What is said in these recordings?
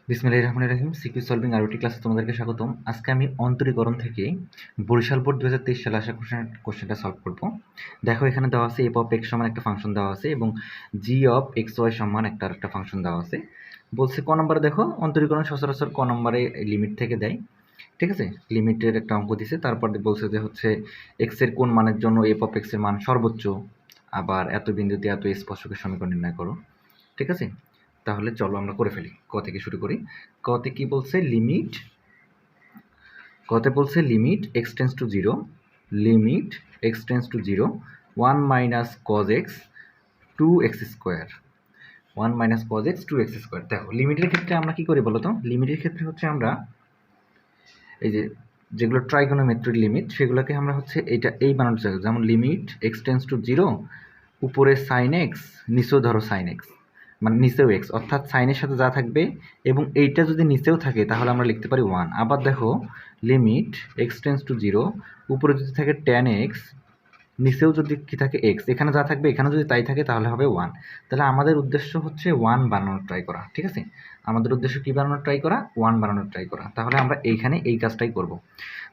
বিসমিল্লাহির রহমানির রহিম। CQ solving আরওটি ক্লাসে তোমাদেরকে স্বাগতম। আজকে আমি অন্তরীকরণ থেকে বরিশাল বোর্ড 2023 সালে আসা কোশ্চেনটা সলভ করব। দেখো এখানে দেওয়া আছে এফ অফ এক্স সমান একটা ফাংশন দেওয়া আছে এবং জি অফ এক্স ওয়াই সমান একটা ফাংশন দেওয়া আছে। বলছে ক নম্বরে দেখো অন্তরীকরণ সচরাচর ক নম্বরে লিমিট থেকে দেয়, ঠিক আছে। লিমিটের একটা অঙ্ক দিছে, তারপর বলছে যে হচ্ছে এক্স এর কোন মানের জন্য এফ অফ এক্স এর মান সর্বোচ্চ, আবার এত বিন্দুতে এত স্পর্শকের সমীকরণ নির্ণয় করো, ঠিক আছে। তাহলে চলো আমরা করে ফেলি। ক থেকে শুরু করি। কতে কি বলছে? Limit x tends to zero, limit x tends to zero 1 minus cos x 2x square, 1 minus cos x 2x square. দেখো লিমিটের ক্ষেত্রে আমরা কি করি বলো তো? লিমিটের ক্ষেত্রে হচ্ছে আমরা এই যে যেগুলো ট্রাইগোনোমেট্রিক লিমিট সেগুলোকে আমরা হচ্ছে এই বানানোর চাই। যেমন limit x tends to zero, উপরে সাইন এক্স, নিচেও ধরো সাইন এক্স, মানে নিচেও এক্স, অর্থাৎ সাইনের সাথে যা থাকবে এবং এইটা যদি নিচেও থাকে তাহলে আমরা লিখতে পারি 1। আবার দেখো limit x tends to zero, উপরে যদি থাকে ট্যান এক্স, নিচেও যদি কি থাকে এক্স, এখানে যা থাকবে এখানে যদি তাই থাকে তাহলে হবে 1। তাহলে আমাদের উদ্দেশ্য হচ্ছে 1 বানানোর ট্রাই করা, ঠিক আছে। আমাদের উদ্দেশ্য কি বানানোর ট্রাই করা? 1 বানানোর ট্রাই করা। তাহলে আমরা এইখানে এই কাজটাই করব।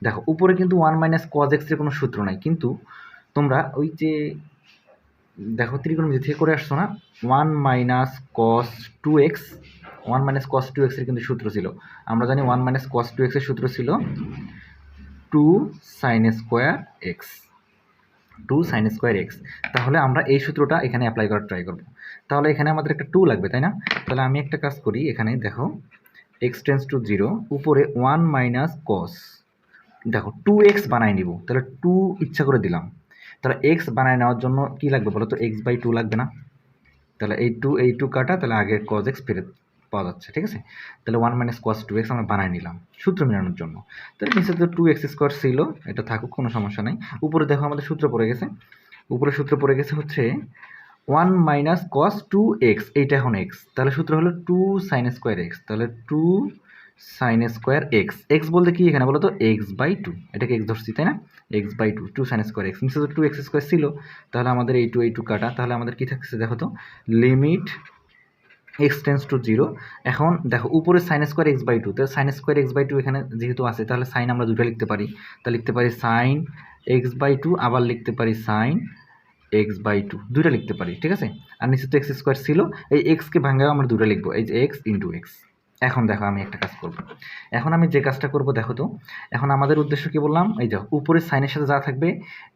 দেখো উপরে কিন্তু 1 মাইনাস কজ এক্সের কোনো সূত্র নাই, কিন্তু তোমরা ওই যে দেখো ত্রিকোণমিতি থেকে করে আসছো না, 1 minus cos 2x, 1 minus cos 2x এর কিন্তু সূত্র ছিল, আমরা জানি 1 মাইনাস কস 2x এর সূত্র ছিল 2 sine square x, 2 sine square x. তাহলে আমরা এই সূত্রটা এখানে অ্যাপ্লাই করার ট্রাই করব। তাহলে এখানে আমাদের একটা 2 লাগবে, তাই না? তাহলে আমি একটা কাজ করি, এখানে দেখো এক্স টেন্স টু জিরো, উপরে 1 মাইনাস কস, দেখো 2x বানাই নিব, তাহলে 2 ইচ্ছা করে দিলাম। তাহলে এক্স বানায় নেওয়ার জন্য কি লাগবে বলো তো? x/2 লাগবে না? তাহলে এই টু কাটা, তাহলে আগে cos x ফেরত পাওয়া যাচ্ছে, ঠিক আছে। তাহলে 1 মাইনাস cos 2x আমরা বানাই নিলাম সূত্র মেলানোর জন্য। তাহলে নিচে তো 2x স্কোয়ার ছিল, এটা থাকুক, কোনো সমস্যা নাই। উপরে দেখো আমাদের সূত্র পড়ে গেছে, উপরে সূত্র পড়ে গেছে হচ্ছে 1 মাইনাস cos 2x, এইটা এখন x, তাহলে সূত্র হলো 2 সাইন স্কোয়ার এক্স। তাহলে 2 সাইন স্কোয়ার এক্স, এক্স বলতে কি এখানে বলো তো? x/2, এটাকে x ধরছি তাই না? x/2, 2 সাইন স্কোয়ার এক্স, নিচে তো 2x স্কোয়ার ছিল, তাহলে আমাদের এই টু কাটা, তাহলে আমাদের কি থাকছে দেখো তো? Limit x tends to zero. এখন দেখো উপরে সাইন স্কোয়ার x/2, তাহলে সাইন স্কোয়ার x/2 এখানে যেহেতু আছে, তাহলে সাইন আমরা দুটো লিখতে পারি। তাহলে লিখতে পারি সাইন x/2, আবার লিখতে পারি সাইন x/2, দুইটা লিখতে পারি, ঠিক আছে। আর নিচে তো এক্স স্কোয়ার ছিল, এই এক্সকে ভাঙাও আমরা দুটো লিখবো, এই যে এক্স ইন্টু এক্স। এখন দেখো আমি একটা কাজ করব, এখন আমি যে কাজটা করব দেখো তো, এখন আমাদের উদ্দেশ্য কি বললাম? এই দেখো উপরে সাইনের সাথে যা থাকবে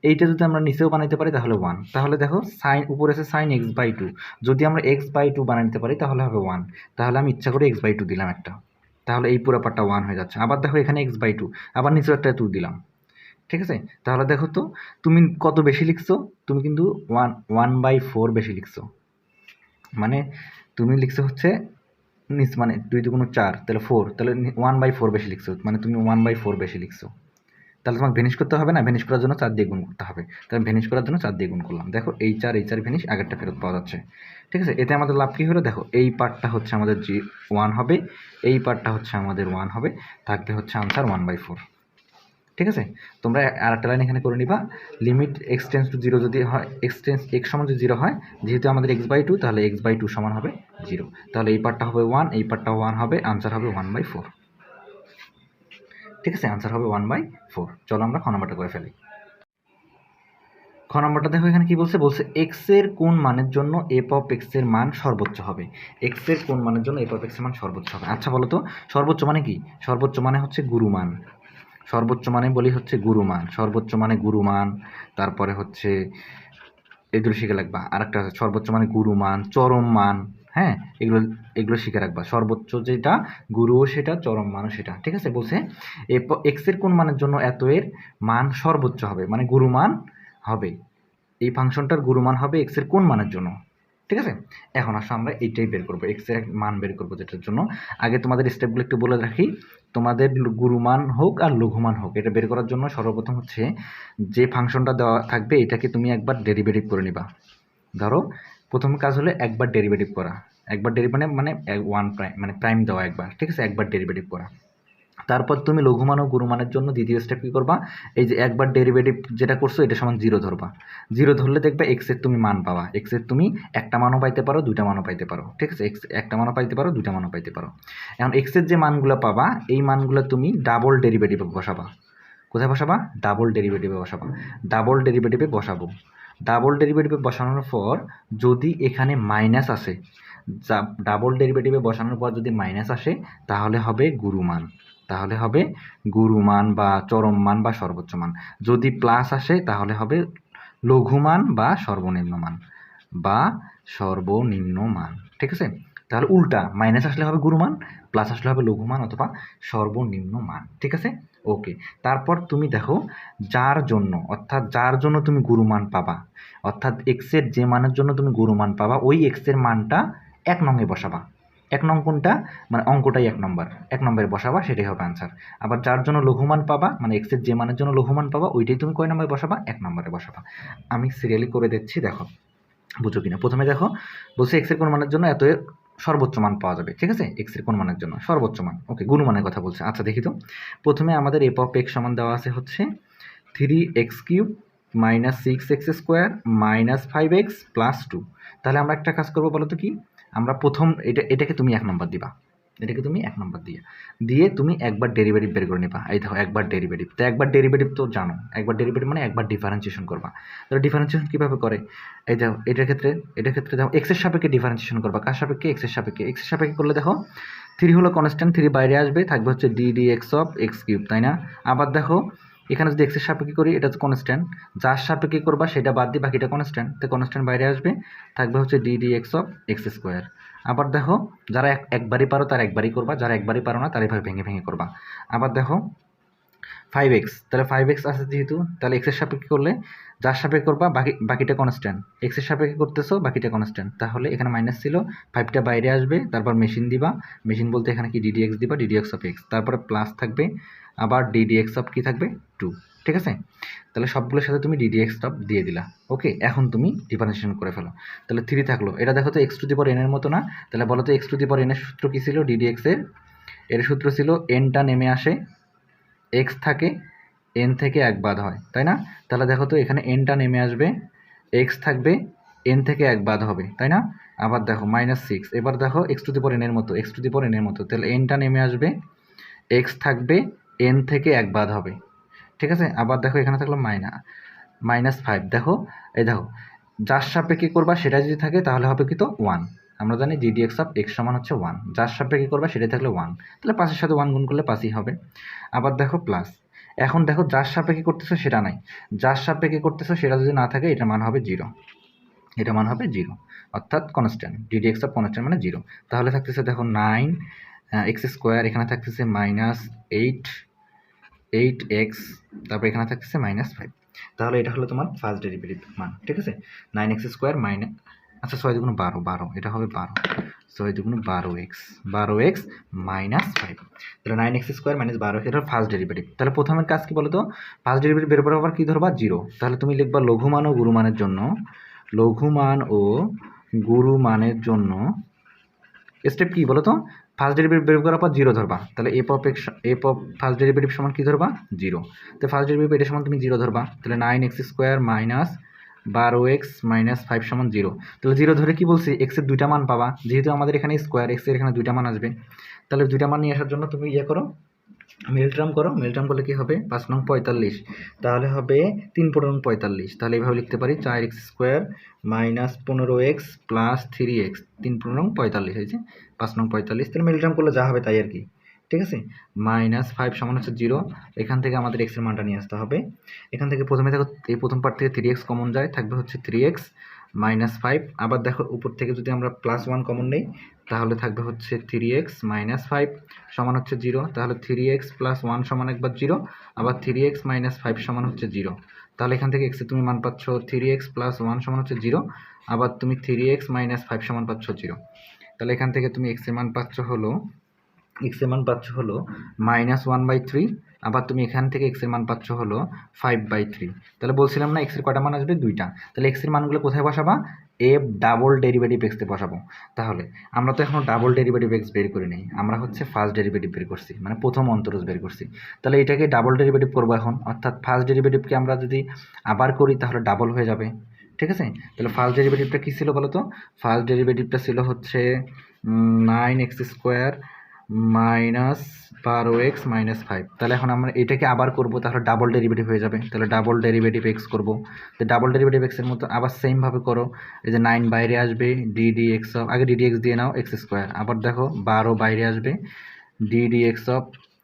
এইটা যদি আমরা নিচেও বানাইতে পারি তাহলে 1। তাহলে দেখো সাইন উপরে আছে সাইন x/2, যদি আমরা x/2 বানাইতে পারি তাহলে হবে 1। তাহলে আমি ইচ্ছা করে x/2 দিলাম একটা, তাহলে এই পুরো পার্টটা 1 হয়ে যাচ্ছে। আবার দেখো এখানে x/2, আবার নিচে একটা 2 দিলাম, ঠিক আছে। তাহলে দেখো তো তুমি কত বেশি লিখছো? তুমি কিন্তু 1/4 বেশি লিখছো, মানে তুমি লিখছো হচ্ছে নিচ, মানে 2 2 4, তাহলে 4, তাহলে 1/4 বেশি লিখছো, মানে তুমি 1/4 বেশি লিখছো। তাহলে তোমাকে ভেনিশ করতে হবে না? ভেনিশ করার জন্য 4 দিয়ে গুণ করতে হবে। তাহলে ভেনিশ করার জন্য 4 দিয়ে গুণ করলাম, দেখো এই 4 ভেনিশ, আগেরটা ফেরত পাওয়া যাচ্ছে, ঠিক আছে। এতে আমাদের লাভ কী হলো? দেখো এই পার্টটা হচ্ছে আমাদের 1 হবে, এই পার্টটা হচ্ছে আমাদের 1 হবে, থাকবে হচ্ছে আনসার 1/4, ঠিক আছে। তোমরা আরেকটা লাইন এখানে করে নিবা, limit x tends to zero যদি হয়, এক্স সমান যদি 0 হয়, যেহেতু আমাদের x/2, তাহলে x/2 সমান হবে 0। তাহলে এই পার্টটা হবে 1, এই পার্টটা 1 হবে, আনসার হবে 1/4, ঠিক আছে। আনসার হবে 1/4। চলো আমরা খ নম্বরটা করে ফেলি। খ নম্বরটা দেখো এখানে কি বলছে? বলছে এক্স এর কোন মানের জন্য এফ অফ এক্স এর মান সর্বোচ্চ হবে। এক্স এর কোন মানের জন্য এফ অফ এক্স এর মান সর্বোচ্চ হবে? আচ্ছা বলো তো সর্বোচ্চ মানে কি? সর্বোচ্চ মানে হচ্ছে গুরুমান, সর্বোচ্চ মানে বলি হচ্ছে গুরুমান, সর্বোচ্চ মানে গুরুমান, তারপরে হচ্ছে এই দুটো শিখে রাখবা। আরেকটা আছে সর্বোচ্চ মানে গুরুমান, চরম মান, হ্যাঁ, এগুলো এগুলো শিখে রাখবা। সর্বোচ্চ যেটা, গুরুও সেটা, চরম মানও সেটা, ঠিক আছে। বলছে এক্স এর কোন মানের জন্য এত এর মান সর্বোচ্চ হবে, মানে গুরুমান হবে, এই ফাংশনটার গুরুমান হবে এক্স এর কোন মানের জন্য, ঠিক আছে। এখন আসলে আমরা এইটাই বের করবো, এক্স এর মান বের করবো যেটার জন্য। আগে তোমাদের স্টেপগুলো একটু বলে রাখি। তোমাদের গুরুমান হোক আর লঘুমান হোক, এটা বের করার জন্য সর্বপ্রথম হচ্ছে যে ফাংশনটা দেওয়া থাকবে এটাকে তুমি একবার ডেরিভেটিভ করে নিবা। ধরো প্রথম কাজ হলো একবার ডেরিভেটিভ করা, একবার ডেরিভেটিভ মানে 1 প্রাইম, মানে প্রাইম দেওয়া একবার, ঠিক আছে, একবার ডেরিভেটিভ করা। তারপর তুমি লঘুমান ও গুরুমানের জন্য দ্বিতীয় স্টেপ কী করবা, এই যে একবার ডেরিভেটিভ যেটা করছো এটা সমান 0 ধরবা। 0 ধরলে দেখবে এক্সের তুমি মান পাবা। এক্সের তুমি একটা মানও পাইতে পারো, দুইটা মানও পাইতে পারো, ঠিক আছে? এক্স একটা মানও পাইতে পারো, দুইটা মানও পাইতে পারো। এখন এক্সের যে মানগুলো পাবা এই মানগুলো তুমি ডাবল ডেরিভেটিভে বসাবা। কোথায় বসাবা? ডাবল ডেরিভেটিভে বসাবা। ডাবল ডেরিভেটিভে বসাবো। ডাবল ডেরিভেটিভে বসানোর পর যদি এখানে মাইনাস আসে, ডাবল ডেরিভেটিভে বসানোর পর যদি মাইনাস আসে তাহলে হবে গুরুমান, তাহলে হবে গুরুমান বা চরম মান বা সর্বোচ্চ মান। যদি প্লাস আসে তাহলে হবে লঘুমান বা সর্বনিম্ন মান, বা সর্বনিম্ন মান, ঠিক আছে? তাহলে উল্টা, মাইনাস আসলে হবে গুরুমান, প্লাস আসলে হবে লঘুমান অথবা সর্বনিম্ন মান, ঠিক আছে? ওকে, তারপর তুমি দেখো যার জন্য, অর্থাৎ যার জন্য তুমি গুরুমান পাবা, অর্থাৎ এক্সের যে মানের জন্য তুমি গুরুমান পাবা ওই এক্সের মানটা 1 নংয়ে বসাবা। 1 নং কোনটা? মানে অঙ্কটাই 1 নম্বর, 1 নম্বরে বসাবা, সেটাই হবে আনসার। আবার যার জন্য লঘুমান পাবা, মানে এক্সের যে মানের জন্য লঘুমান পাবা ওইটাই তুমি কয় নম্বরে বসাবা? 1 নম্বরে বসাবা। আমি সিরিয়ালি করে দিচ্ছি, দেখো বুঝো কিনা। প্রথমে দেখো বলছে এক্সের কোন মানের জন্য এত সর্বোচ্চ মান পাওয়া যাবে, ঠিক আছে? এক্সের কোন মানের জন্য সর্বোচ্চ মান, ওকে, গুণমানের কথা বলছে। আচ্ছা দেখি তো, প্রথমে আমাদের এফ অফ এক্স সমান দেওয়া আছে হচ্ছে 3x³ - 6x² - 5x + 2। তাহলে আমরা একটা কাজ করবো, বলো তো কি? আমরা প্রথম এটাকে তুমি 1 নম্বর দিবা, এটাকে তুমি 1 নম্বর দিয়ে তুমি একবার ডেরিভেটিভ বের করে নিবা। এই দেখো একবার ডেরিভেটিভ, তো একবার ডেরিভেটিভ তো জানো, একবার ডেরিভেটিভ মানে একবার ডিফারেন্সিয়েশন করবা। তাহলে ডিফারেন্সিয়েশন কীভাবে করে? এই দেখো এটার ক্ষেত্রে দেখো এক্সের সাপেক্ষে ডিফারেন্সিয়েশন করবা। কার সাপেক্ষে? এক্সের সাপেক্ষে। এক্সের সাপেক্ষে করলে দেখো 3 হলো কনস্ট্যান্ট, 3 বাইরে আসবে, থাকবে হচ্ছে ddx অফ x³, তাই না? আবার দেখো এখানে যদি এক্সের সাপেক্ষে করি এটা হচ্ছে কনস্ট্যান্ট, যার সাপেক্ষে করবা সেটা বাদ দিয়ে বাকিটা কনস্ট্যান্ট, তো কনস্ট্যান্ট বাইরে আসবে, থাকবে হচ্ছে ddx অফ x²। আবার দেখো যারা একবারই পারো তারা একবারই করবা, যারা একবারই পারো না তারা এভাবে ভেঙে ভেঙে করবা। আবার দেখো 5x, তাহলে 5x আছে যেহেতু, তাহলে এক্সের সাপেক্ষে করলে যার সাপেক্ষে করবা বাকিটা কনস্ট্যান্ট, এক্সের সাপেক্ষে করতেছো বাকিটা কনস্ট্যান্ট, তাহলে এখানে মাইনাস ছিল, 5টা বাইরে আসবে, তারপর মেশিন দিবা, মেশিন বলতে এখানে কি ddx দিবা, ddx অফ x, তারপরে প্লাস থাকবে, আবার ddx অফ কি থাকবে 2, ঠিক আছে? তাহলে সবগুলোর সাথে তুমি ddx অফ দিয়ে দিলা। ওকে, এখন তুমি ডিফারেন্সিয়েশন করে ফেলো। তাহলে 3 থাকলো, এটা দেখো তো x⁴n এর মতো না? তাহলে বলো তো x⁴n এর সূত্র কি ছিল? ddx এর সূত্র ছিল n-টা নেমে আসে, x থাকে, n থেকে 1 বাদ হয়, তাই না? তাহলে দেখো তো এখানে n-টা নেমে আসবে, x থাকবে, n থেকে 1 বাদ হবে, তাই না? আবার দেখো -6, এবার দেখো x⁴n এর মতো, x⁴n এর মতো, তাহলে n-টা নেমে আসবে, x থাকবে, n থেকে 1 বাদ হবে, ঠিক আছে? আবার দেখো এখানে থাকলো -5, দেখো এই দেখো যার সাপেক্ষে করবা সেটা যদি থাকে তাহলে হবে কি? তো 1। আমরা জানি ddx অফ x সমান হচ্ছে 1, যার সাপেক্ষে করবা সেটাই থাকলে 1, তাহলে 5-এর সাথে 1 গুণ করলে 5ই হবে। আবার দেখো প্লাস, এখন দেখো যার সাপেক্ষে করতেছো সেটা নাই, যার সাপেক্ষে করতেছো সেটা যদি না থাকে এটার মান হবে 0, এটা মান হবে 0, অর্থাৎ কনস্ট্যান্ট, ddx অফ কনস্ট্যান্ট মানে 0। তাহলে থাকতেছে দেখো 9x², এখানে থাকতেছে -8x, তারপর এখানে থাকতেছে -5। তাহলে এটা হলো তোমার ফার্স্ট ডেরিভেটিভ মান, ঠিক আছে? 9x² আচ্ছা 6 দুগুণ 12, এটা হবে 12, 6 দুগুণ 12x, 12x -5, তাহলে 9x² - 12x, এটা ফার্স্ট ডেরিভেটিভ। তাহলে প্রথমের কাজ কি বলো তো? ফার্স্ট ডেরিভেটিভ বের করার পর কি ধরবা? 0। তাহলে তুমি লিখবা লঘুমান ও গুরুমানের জন্য, লঘুমান ও গুরুমানের জন্য স্টেপ কি বলো তো? ফার্স্ট ডেরিভেটিভ বের করার পর 0 ধরবা, তাহলে এফ অফ ফার্স্ট ডেরিভেটিভ সমান কি ধরবা? 0। তো ফার্স্ট ডেরিভেটিভ এটা সমান তুমি 0 ধরবা, তাহলে 9x² - 12x -5 সমান 0। তাহলে 0 ধরে কি বলছি? x এর 2টা মান পাবা, যেহেতু আমাদের এখানে স্কোয়ার, x এর এখানে 2টা মান আসবে, তাহলে 2টা মান নিয়ে আসার জন্য তুমি ইয়ে করো, মিলট্রাম করো। মিলট্রাম করলে কি হবে? 5 নং 45, তাহলে হবে 3 × 45, তাহলে এইভাবে লিখতে পারি 4x² - 15x + 3x, 3 × 45 হয়েছে 5 নং 45। তাহলে মিলট্রাম করলে যা হবে তাই আর কি, ঠিক আছে? -5 সমান হচ্ছে 0, এখান থেকে আমাদের x এর মানটা নিয়ে আসতে হবে। এখান থেকে প্রথমে দেখো এই প্রথম পার্ট থেকে 3x কমন যায়, থাকবে হচ্ছে 3x -5। আবার দেখো উপর থেকে যদি আমরা +1 কমন নেই তাহলে থাকবে হচ্ছে 3x -5 সমান হচ্ছে 0, তাহলে 3x + 1 সমান একবার 0, আবার 3x -5 সমান হচ্ছে 0। তাহলে এখান থেকে x এর তুমি মান পাচ্ছ 3x + 1 সমান হচ্ছে 0, আবার তুমি 3x -5 সমান পাচ্ছ 0। তাহলে এখান থেকে তুমি x এর মান পাচ্ছ হলো -1/3, আবার তুমি এখান থেকে এক্সের মান পাচ্ছ হলো 5/3। তাহলে বলছিলাম না এক্সের কটা মান আসবে? 2টা। তাহলে এক্সের মানগুলো কোথায় বসাবা? এফ ডাবল ডেরিভেটিভ এক্সতে বসাবো। তাহলে আমরা তো এখনো ডাবল ডেরিভেটিভ এক্স বের করি নাই, আমরা হচ্ছে ফার্স্ট ডেরিভেটিভ বের করছি, মানে প্রথম অন্তরজ বের করছি। তাহলে এটাকে ডাবল ডেরিভেটিভ করবো এখন, অর্থাৎ ফার্স্ট ডেরিভেটিভকে আমরা যদি আবার করি তাহলে ডাবল হয়ে যাবে। ঠিক আছে, তাহলে ফার্স্ট ডেরিভেটিভটা কী ছিল বলো তো? ফার্স্ট ডেরিভেটিভটা ছিল হচ্ছে 9x² মাইনাস 12x মাইনাস 5। তাহলে এখন আমরা এটাকে আবার করবো, তাহলে ডাবল ডেরিভেটিভ হয়ে যাবে। তাহলে ডাবল ডেরিভেটিভ এক্স করবো, তো ডাবল ডেরিভেটিভ এক্সের মতো আবার সেমভাবে করো। এই যে 9 বাইরে আসবে, ডিডি এক্স অফ, আগে ডিডি এক্স দিয়ে নাও x²। আবার দেখো 12 বাইরে আসবে, ডিডি এক্স অফ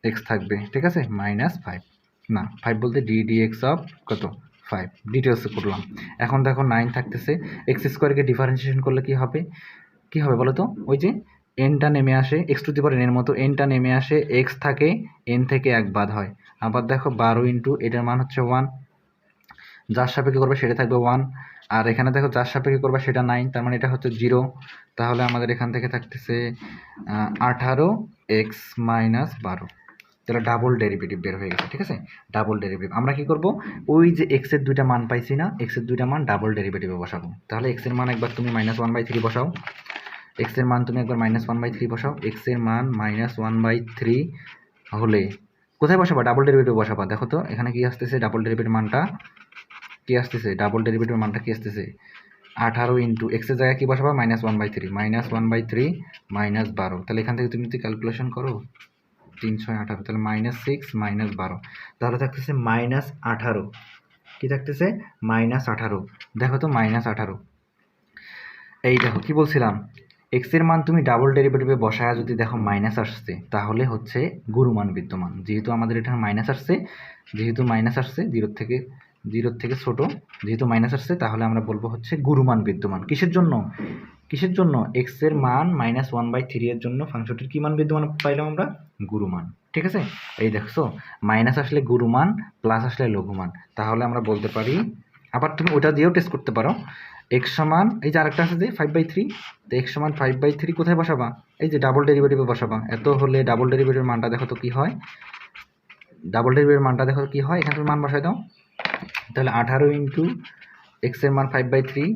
এক্স থাকবে, ঠিক আছে, -5 না 5 বলতে ডিডি এক্স অফ কত 5 ডিটেলসে করলাম। এখন দেখো 9 থাকতেছে, x² ডিফারেন্সিয়েশন করলে কি হবে? কি হবে বলো তো? ওই যে এনটা নেমে আসে, এক্স টু দি পাওয়ার এর মতো এনটা নেমে আসে, এক্স থাকে, এন থেকে 1 বাদ হয়। আবার দেখো 12 ইন্টু এটার মান হচ্ছে 1, যার সাপেক্ষে করবে সেটা থাকবে 1, আর এখানে দেখো যার সাপেক্ষে করবে সেটা 9, তার মানে এটা হচ্ছে 0। তাহলে আমাদের এখান থেকে থাকতেছে 18x মাইনাস 12। তাহলে ডাবল ডেরিভেটিভ বের হয়ে গেছে। ঠিক আছে, ডাবল ডেরিভেটিভ আমরা কি করব? ওই যে এক্সের 2টা মান পাইছি না, এক্সের 2টা মান ডাবল ডেরিভেটিভে বসাবো। তাহলে এক্সের মান একবার তুমি -1/3 বসাও, এক্সের মান তুমি একবার -1/3 বসাও। এক্সের মান -1/3 হলে কোথায় বসাবা? Double derivative বসাবা। দেখো তো এখানে কি আসতেছে? ডাবল ডেরিভেটিভ মানটা কি আসতেছে? ডাবল ডেরিভেটিভ মানটা কি আসতেছে? 18 ইন্টু এক্সের জায়গায় কি বসাবা? -1/3 -1/3 -12। তাহলে এখান থেকে তুমি যদি ক্যালকুলেশন করো 3 6 18, তাহলে -6 -12, তাহলে থাকতেছে -18। কি থাকতেছে? -18। দেখো তো -18। এই দেখো কি বলছিলাম, এক্সের মান তুমি ডাবল ডেরিভেটিভে বসায় যদি দেখো মাইনাস আসছে, তাহলে হচ্ছে গুরুমান বিদ্যমান। যেহেতু আমাদের এখানে মাইনাস আসছে, যেহেতু মাইনাস আসছে জিরোর থেকে ছোট, যেহেতু মাইনাস আসছে, তাহলে আমরা বলবো হচ্ছে গুরুমান বিদ্যমান। কিসের জন্য? কিসের জন্য? এক্সের মান -1/3 এর জন্য ফাংশনটির কি মান বিদ্যমান পাইলাম আমরা? গুরুমান। ঠিক আছে, এই দেখছো মাইনাস আসলে গুরুমান, প্লাস আসলে লঘুমান। তাহলে আমরা বলতে পারি, আবার তুমি ওটা দিয়েও টেস্ট করতে পারো, এক্স সমান এই যে আরেকটা আছে যে 5/3, তো এক্স সমান 5/3 কোথায় বসাবা? এই যে ডাবল ডেরিভেটিভে বসাবা। এত হলে ডাবল ডেরিভেটিভের মানটা দেখো তো কি হয়, ডাবল ডেরিভেটিভের মানটা দেখো কি হয়, এখানে তুমি মান বসাই দাও। তাহলে 18 ইন্টু এক্সের মান 5/3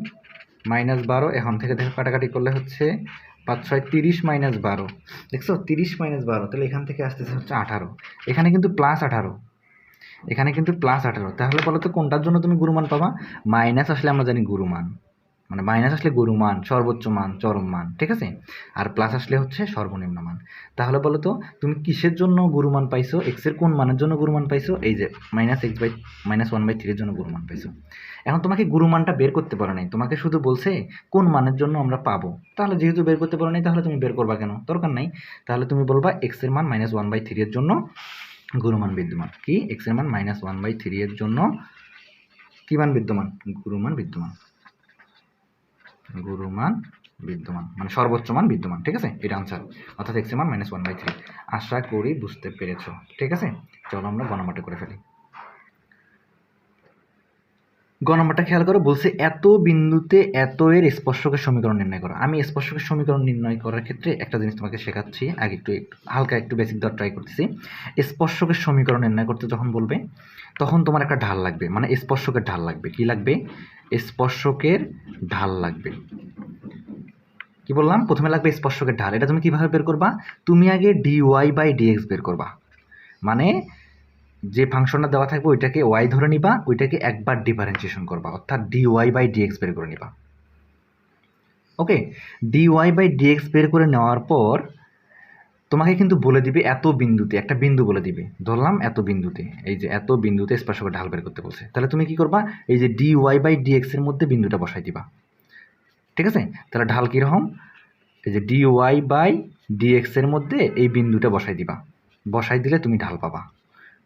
-12, এখন থেকে দেখো কাটাকাটি করলে হচ্ছে 5 6 30 -12, দেখছো 30 -12, তাহলে এখান থেকে আসতেছে হচ্ছে 18। এখানে কিন্তু +18, এখানে কিন্তু +18। তাহলে বলো তো কোনটার জন্য তুমি গুরুমান পাবা? মাইনাস আসলে আমরা জানি গুরুমান, মানে মাইনাস আসলে গুরুমান, সর্বোচ্চ মান, চরম মান। ঠিক আছে, আর প্লাস আসলে হচ্ছে সর্বনিম্ন মান। তাহলে বলো তো তুমি কিসের জন্য গুরুমান পাইছো? এক্সের কোন মানের জন্য গুরুমান পাইছো? এই যে -1/3 এর জন্য গুরুমান পাইছো। এখন তোমাকে গুরুমানটা বের করতে পারো নাই, তোমাকে শুধু বলছে কোন মানের জন্য আমরা পাবো। তাহলে যেহেতু বের করতে পারো নাই, তাহলে তুমি বের করবা কেন? দরকার নাই। তাহলে তুমি বলবা এক্সের মান -1/3 এর জন্য গুরুমান বিদ্যমান। কি? এক্সের মান -1/3 এর জন্য কি মান বিদ্যমান? গুরুমান বিদ্যমান, গুরুমান বিদ্যমান মানে সর্বোচ্চ মান বিদ্যমান। ঠিক আছে, এটা আনসার, অর্থাৎ এক্সের মান -1/3। আশা করি বুঝতে পেরেছো। ঠিক আছে, চলো আমরা গ নাম্বারটা করে ফেলি। গ নাম্বারটা খেয়াল করো, বলছে এত বিন্দুতে এত এর স্পর্শকের সমীকরণ নির্ণয় করো। আমি স্পর্শকের সমীকরণ নির্ণয় করার ক্ষেত্রে একটা জিনিস তোমাকে শেখাচ্ছি, আগে একটু হালকা একটু বেসিক দেওয়ার ট্রাই করতেছি। স্পর্শকের সমীকরণ নির্ণয় করতে যখন বলবে, তখন তোমার একটা ঢাল লাগবে, মানে স্পর্শকের ঢাল লাগবে। কি লাগবে? স্পর্শকের ঢাল লাগবে। কি বললাম? প্রথমে লাগবে স্পর্শকের ঢাল। এটা তুমি কিভাবে বের করবা? তুমি আগে dy/dx বের করবা, মানে যে ফাংশনটা দেওয়া থাকবে ওইটাকে y ধরে নিবা, ওইটাকে একবার ডিফারেন্সিয়েশন করবা, অর্থাৎ dy/dx বের করে নিবা। ওকে, dy/dx বের করে নেওয়ার পর তোমাকে কিন্তু বলে দিবে এত বিন্দুতে, একটা বিন্দু বলে দিবে, ধরলাম এত বিন্দুতে, এই যে এত বিন্দুতে স্পর্শকের ঢাল বের করতে বলছে। তাহলে তুমি কি করবা? এই যে dy/dx এর মধ্যে বিন্দুটা বসাই দিবা। ঠিক আছে, তাহলে ঢাল কীরকম? এই যে dy/dx এর মধ্যে এই বিন্দুটা বসাই দিবা। বসাই দিলে তুমি ঢাল পাবা।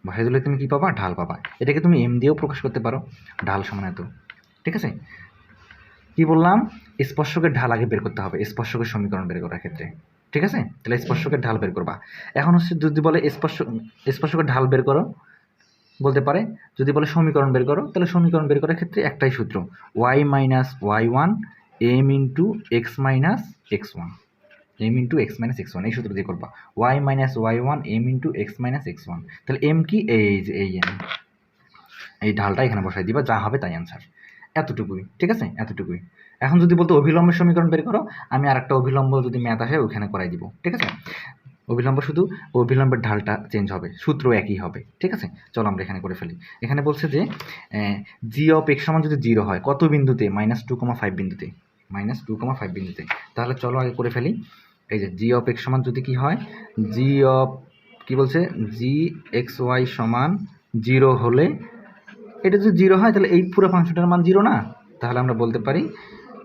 বসাই দিলে তুমি কি পাবা? ঢাল পাবা। এটাকে তুমি এম দিয়েও প্রকাশ করতে পারো, ঢাল সমান এত। ঠিক আছে, কি বললাম? স্পর্শকের ঢাল আগে বের করতে হবে স্পর্শকের সমীকরণ বের করার ক্ষেত্রে। ঠিক আছে, তাহলে স্পর্শকের ঢাল বের করবা। এখন হচ্ছে যদি বলে স্পর্শকের ঢাল বের করো, বলতে পারে। যদি বলে সমীকরণ বের করো, তাহলে সমীকরণ বের করার ক্ষেত্রে একটাই সূত্র, y - y1 m × x - x1। M into x minus x one, এই সূত্র দিয়ে করবা y minus y one M into x minus x one. তাহলে এম কি, এই যে এই এম, এই ঢালটা এখানে বসাই দিবা, যা হবে তাই অ্যান্সার। এতটুকুই, ঠিক আছে, এতটুকুই। এখন যদি বলতো অভিলম্বের সমীকরণ বের করো, আমি আর একটা অভিলম্ব যদি ম্যাথ আসে ওইখানে করাই দিব, ঠিক আছে। অভিলম্ব শুধু অভিলম্বের ঢালটা চেঞ্জ হবে, সূত্র একই হবে, ঠিক আছে। চলো আমরা এখানে করে ফেলি। এখানে বলছে যে জি অফ এক্স সমান যদি 0 হয় কত বিন্দুতে, -2,5 বিন্দুতে, -2,5 বিন্দুতে। তাহলে চলো আগে করে ফেলি। এই যে জি অফ এক্স সমান যদি কি হয়, জি অফ কি বলছে, জি এক্স ওয়াই সমান 0 হলে, এটা যদি 0 হয় তাহলে এই পুরো ফাংশনটার মান 0 না। তাহলে আমরা বলতে পারি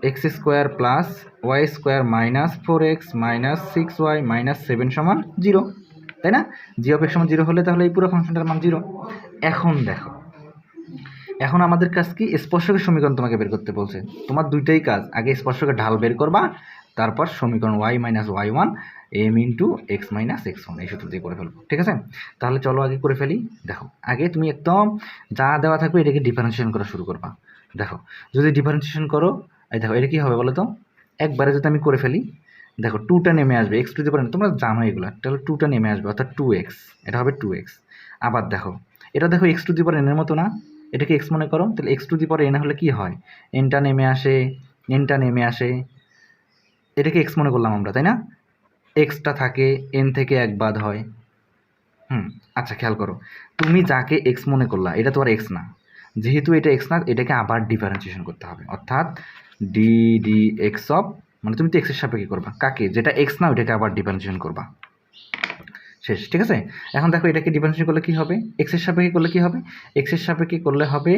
x square plus y square minus 4x minus 6y minus 7 সমান 0, তাই না। জি অফ এক্স সমান 0 হলে তাহলে এই পুরো ফাংশনটার মান 0। এখন দেখো, এখন আমাদের কাজ কি, স্পর্শকের সমীকরণ তোমাকে বের করতে বলছে। তোমার দুইটাই কাজ, আগে স্পর্শকের ঢাল বের করবা, তারপর সমীকরণ y minus y one M into x minus x one, এই সূত্র দিয়ে করে ফেলবো, ঠিক আছে। তাহলে চলো আগে করে ফেলি। দেখো আগে তুমি একদম যা দেওয়া থাকবে এটাকে ডিফারেন্সিয়েশন করা শুরু করবা। দেখো যদি ডিফারেন্সিয়েশন করো, এই দেখো এটা কী হবে বলো তো, একবারে যদি আমি করে ফেলি, দেখো 2টা নেমে আসবে, এক্স টু দি পাওয়ার, তোমরা জানো এগুলো, তাহলে 2টা নেমে আসবে, অর্থাৎ 2x, এটা হবে 2x। আবার দেখো এটা, দেখো এক্স টু দি পাওয়ার এনের মতো না, এটাকে এক্স মনে করো, তাহলে x to the power N হলে কি হয়, এনটা নেমে আসে, এনটা নেমে আসে, এটাকে এক্স মনে করলাম আমরা, তাই না। এক্সটা থাকে, এন থেকে 1 বাদ হয়। আচ্ছা খেয়াল করো, তুমি যাকে এক্স মনে করলা এটা তো আর এক্স না, যেহেতু এটা এক্স না, এটাকে আবার ডিফারেন্সিয়েশন করতে হবে, অর্থাৎ ডি ডি এক্স অফ, মানে তুমি তো এক্সের সাপেক্ষে করবা, কাকে, যেটা এক্স না ওইটাকে আবার ডিফারেন্সিয়েশন করবা, শেষ, ঠিক আছে। এখন দেখো এটাকে ডিফারেন্সিয়েশন করলে কি হবে, এক্সের সাপেক্ষে করলে কি হবে, এক্সের সাপেক্ষে করলে হবে,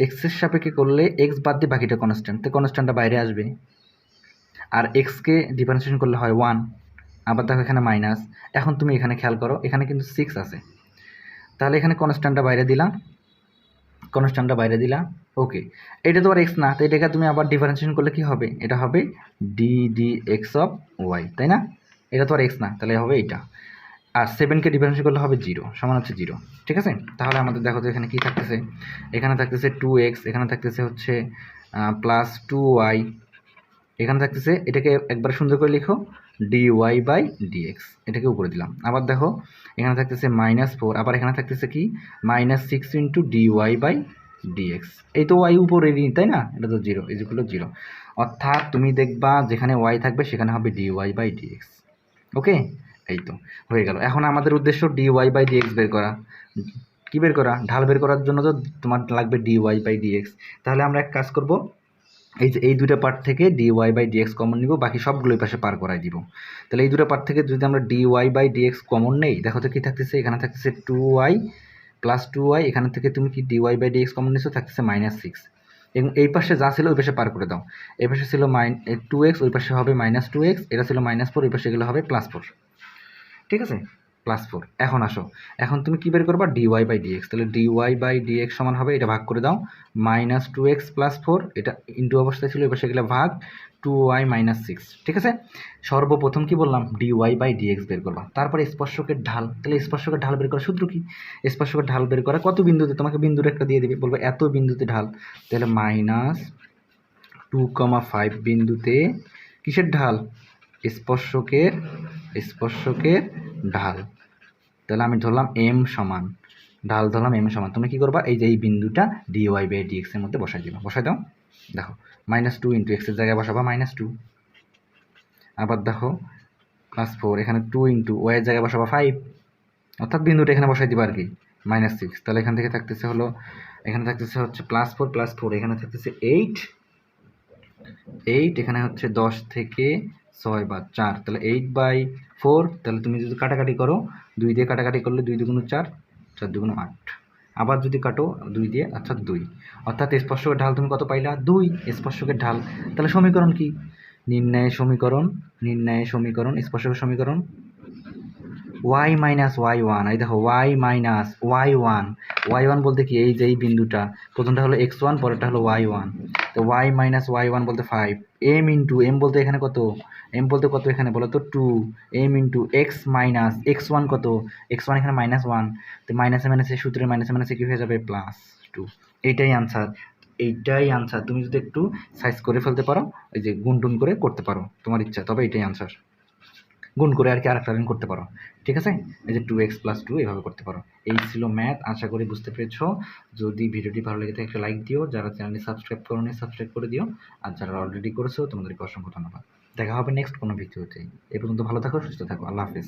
এক্সের সাপেক্ষে করলে এক্স বাদ দিয়ে বাকিটা কনস্ট্যান্ট, তো কনস্ট্যান্টটা বাইরে আসবে। আর এক্সকে ডিফারেন্সিয়েশন করলে হয় 1, আবার দেখো এখানে মাইনাস। এখন তুমি এখানে খেয়াল করো, এখানে কিন্তু 6 আছে, তাহলে এখানে কনস্ট্যান্টটা বাইরে দিলাম, কনস্ট্যান্টটা বাইরে দিলাম, ওকে। এটা তো আর এক্স না, তো এটাকে তুমি আবার ডিফারেন্সিয়েশন করলে কি হবে, এটা হবে D D x of y, তাই না। এটা তো আর এক্স না, তাহলে হবে এটা। আর 7কে ডিফারেন্সিয়েট করলে হবে 0, সমান হচ্ছে 0, ঠিক আছে। তাহলে আমাদের দেখো তো এখানে কি থাকতেছে, এখানে থাকতেছে 2x, এখানে থাকতেছে হচ্ছে প্লাস 2y, এখানে থাকতেছে, এটাকে একবার সুন্দর করে লিখো dy বাই dx, এটাকে উপরে দিলাম। আবার দেখো এখানে থাকতেছে -4, আবার এখানে থাকতেছে কি -6 ইন্টু dy বাই dx, এই তো y উপরেরই, তাই না, এটা তো 0 ইকুয়াল টু 0, অর্থাৎ তুমি দেখবা যেখানে y থাকবে সেখানে হবে dy বাই dx, ওকে। এই তো হয়ে গেল। এখন আমাদের উদ্দেশ্য dy বাই dx বের করা, কি বের করা, ঢাল বের করার জন্য তো তোমার লাগবে dy বাই dx। তাহলে আমরা এক কাজ করব, এই যে এই দুটো পার্ট থেকে dy বাই dx কমন নিব, বাকি সবগুলোই পাশে পার করাই দিব। তাহলে এই দুটো পার্ট থেকে যদি আমরা dy বাই dx কমন নেই, দেখো তো কি থাকতেছে, এখানে থাকতেছে 2y প্লাস 2y, এখানে থেকে তুমি কি dy বাই dx কমন নিছো, থাকতেছে -6, এবং এই পাশে যা ছিল ওই পাশে পার করে দাও, এই পাশে ছিল 2x, ওই পাশে হবে -2x, এটা ছিল -4, ওই পাশে গেলে হবে +4, ঠিক আছে, +4। এখন আসো, এখন তুমি কি বের করবা, dy বাই dx, তাহলে dy বাই dx সমান হবে, এটা ভাগ করে দাও, -2x + 4, এটা ইন্টু অবস্থায় ছিল, এবার সেগুলো ভাগ 2y - 6, ঠিক আছে। সর্বপ্রথম কি বললাম, dy বাই dx বের করবা, তারপরে স্পর্শকের ঢাল, তাহলে স্পর্শকের ঢাল বের করার সূত্র কি, স্পর্শকের ঢাল বের করা কত বিন্দুতে, তোমাকে বিন্দুর একটা দিয়ে দিবে, বলবো এত বিন্দুতে ঢাল, তাহলে -2,5 বিন্দুতে কিসের ঢাল, স্পর্শকের ঢাল। তাহলে আমি ধরলাম m সমান, ঢাল ধরলাম m সমান, তুমি কি করবা, এই যে এই বিন্দুটা dy বাই dx এর মধ্যে বসাই দিবা, বসাই দাও। দেখো -2 ইন্টু x এর জায়গায় বসাবা -2, আবার দেখো +4, এখানে 2 ইন্টু y এর জায়গায় বসাবা 5, অর্থাৎ বিন্দুটা এখানে বসাই দিবা আর কি, -6। তাহলে এখান থেকে থাকতেছে হলো, এখানে থাকতেছে হচ্ছে +4, এখানে থাকতেছে 8, এখানে হচ্ছে 10 থেকে 6 বাদ 4, তাহলে 8/4, তাহলে তুমি যদি কাটাকাটি করো, 2 দিয়ে কাটাকাটি করলে 2 দুগুণ 4, 4 দুগুণ 8, আবার যদি কাটো 2 দিয়ে, অর্থাৎ 2, অর্থাৎ স্পর্শকের ঢাল তুমি কত পাইলা, 2 স্পর্শকের ঢাল। তাহলে সমীকরণ কি, নির্ণয় সমীকরণ, স্পর্শকের সমীকরণ y মাইনাস y1, এই দেখো y মাইনাস y1 বলতে কি, এই যে এই বিন্দুটা, প্রথমটা হলো x1, পরেরটা হলো y1, তো y মাইনাস y1 বলতে 5, m ইন্টু m বলতে এখানে কত, m বলতে কত এখানে বলো তো 2, m into x minus x1 কত, x1 এখানে -1, তো মাইনাসে মাইনাসে সূত্রে মাইনাসে মাইনাসে কি হয়ে যাবে, +2, এইটাই আনসার। তুমি যদি একটু সাইজ করে ফেলতে পারো, এই যে গুণ টুন করে করতে পারো, তোমার ইচ্ছা, তবে এটাই আনসার। গুণ করে আর কি আরেকটা লাইন করতে পারো। ঠিক আছে, এই যে 2x + 2 এভাবে করতে পারো। এই ছিল ম্যাথ, আশা করি বুঝতে পেরেছো। যদি ভিডিওটি ভালো লেগে থাকে একটা লাইক দিও, যারা চ্যানেলটি সাবস্ক্রাইব করোনি সাবস্ক্রাইব করে দিও, আর যারা অলরেডি করেছো তোমাদেরকে অসংখ্য ধন্যবাদ। দেখা হবে নেক্সট কোনো ভিডিওতে। এই পর্যন্ত ভালো থাকো, সুস্থ থাকো, আল্লাহ হাফেজ।